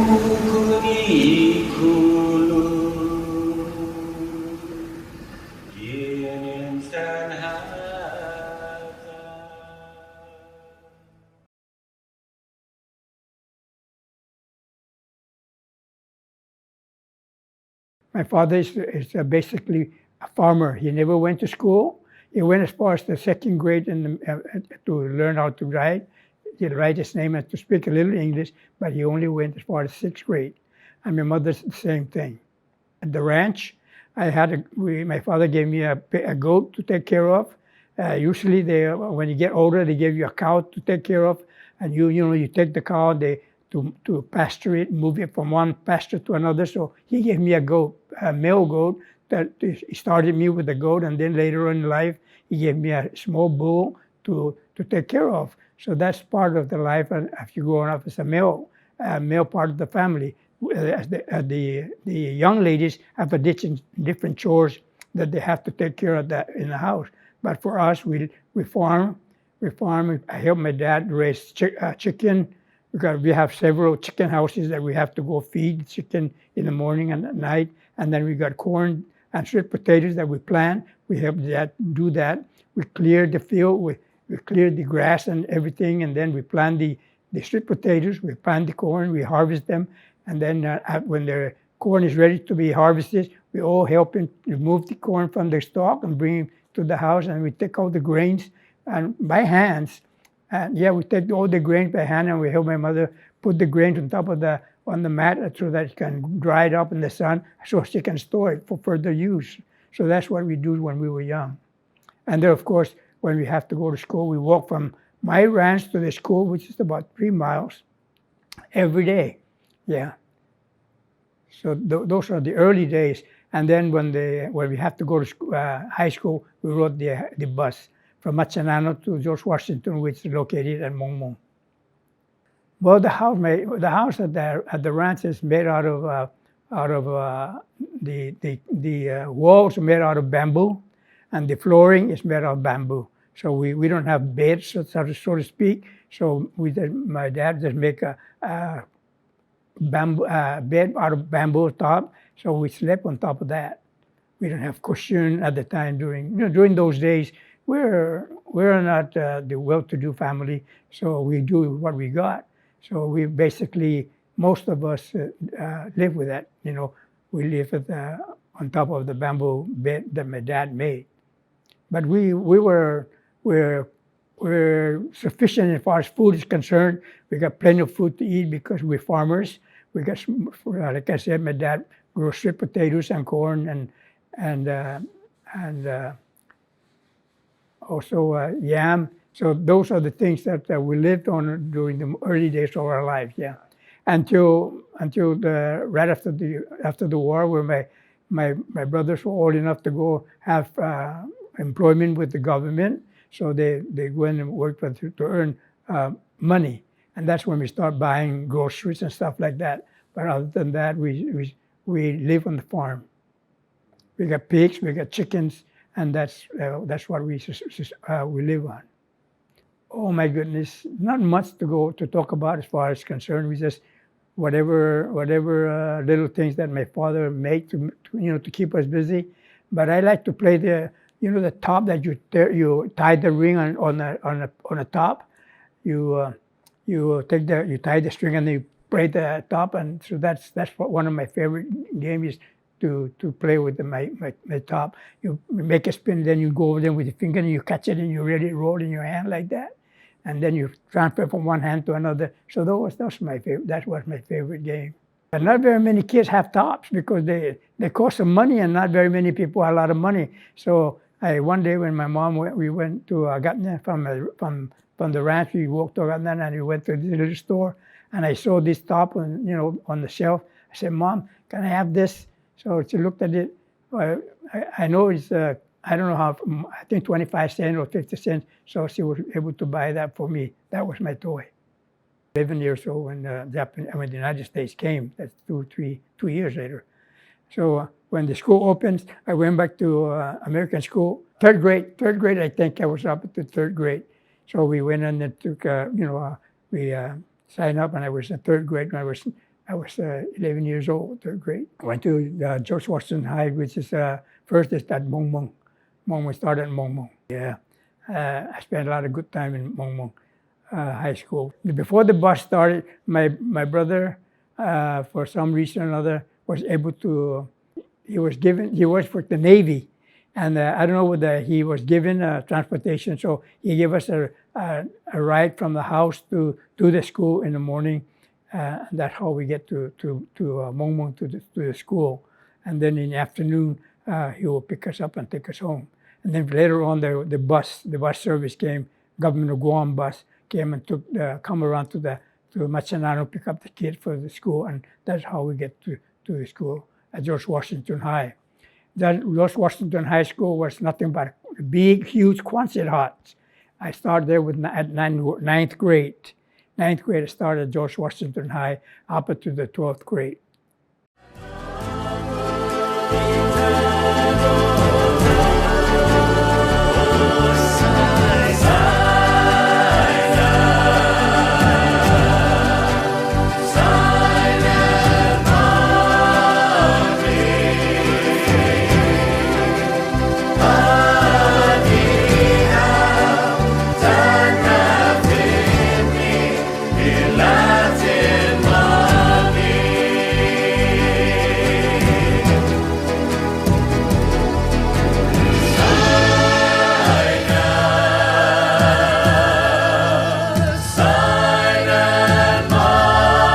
My father is basically a farmer. He never went to school. He went as far as the second grade to learn how to write. He'd write his name and to speak a little English, but he only went as far as sixth grade. And my mother's the same thing. At the ranch, my father gave me a goat to take care of. Usually, when you get older, they give you a cow to take care of, and you take the cow, to pasture it, move it from one pasture to another. So he gave me a goat, a male goat. That he started me with a goat, and then later on in life, he gave me a small bull to take care of. So that's part of the life, and if you grow up as a male part of the family. The young ladies have a different chores that they have to take care of that in the house. But for us, we farm. I help my dad raise chicken, because we have several chicken houses that we have to go feed chicken in the morning and at night. And then we got corn and sweet potatoes that we plant. We help Dad do that. We clear the field. We clear the grass and everything, and then we plant the sweet potatoes. We plant the corn. We harvest them. And then when the corn is ready to be harvested, we all help him remove the corn from the stalk and bring it to the house. And we take all the grains and by hands. And we take all the grains by hand, and we help my mother put the grains on top of on the mat so that she can dry it up in the sun so she can store it for further use. So that's what we do when we were young. And then, of course, when we have to go to school, we walk from my ranch to the school, which is about 3 miles every day. Yeah. So those are the early days. And then when we have to go to school, high school, we rode the bus from Machanano to George Washington, which is located at Mongmong. Well, the house at the ranch is made out of the walls are made out of bamboo, and the flooring is made out of bamboo. So we don't have beds, so to speak. So my dad just make a bed out of bamboo top. So we slept on top of that. We don't have cushion at the time during those days. We're not the well-to-do family, so we do what we got. So we basically, most of us live with that. We live on top of the bamboo bed that my dad made. But we're sufficient as far as food is concerned. We got plenty of food to eat because we're farmers. We got, like I said, my dad grew sweet potatoes and corn and also yam. So those are the things that we lived on during the early days of our lives. Yeah, until right after the war, where my brothers were old enough to go have employment with the government. So they went and worked to earn money, and that's when we start buying groceries and stuff like that. But other than that, we live on the farm. We got pigs, we got chickens, and that's what we live on. Oh my goodness, not much to talk about as far as concerned. We just whatever little things that my father made to keep us busy. But I like to play the top that you tie the ring on a top. You tie the string and then you play the top, and so that's what one of my favorite games is to play with my top. You make a spin, then you go over there with your finger and you catch it and you let it roll in your hand like that, and then you transfer from one hand to another. So that's my favorite. That was my favorite game. And not very many kids have tops because they cost some money, and not very many people have a lot of money. So one day when my mom we went to Agatna from the ranch, we walked to Agatna and we went to the little store, and I saw this top on the shelf. I said, "Mom, can I have this?" So she looked at it. I know it's I don't know how, I think 25 cents or 50 cents. So she was able to buy that for me. That was my toy. 11 years old when the United States came. That's 2 years later. So when the school opens, I went back to American school. Third grade, I think I was up to third grade. So we went in and took, we signed up, and I was in third grade when I was 11 years old, third grade. I went to George Washington High, which is first is at Mong Mong. Mong Mong started in Mong Mong. Yeah, I spent a lot of good time in Mong Mong High School. Before the bus started, my brother, for some reason or another, was able to. He worked for the Navy, and I don't know whether he was given transportation, so he gave us a ride from the house to the school in the morning. And that's how we get to Mong Mong to the school. And then in the afternoon, he will pick us up and take us home. And then later on, the bus service came. Government of Guam bus came and come around to Machanano, pick up the kids for the school, and that's how we get to the school at George Washington High. That George Washington High School was nothing but big, huge Quonset huts. I started there at ninth grade. Ninth grade, I started at George Washington High up to the 12th grade.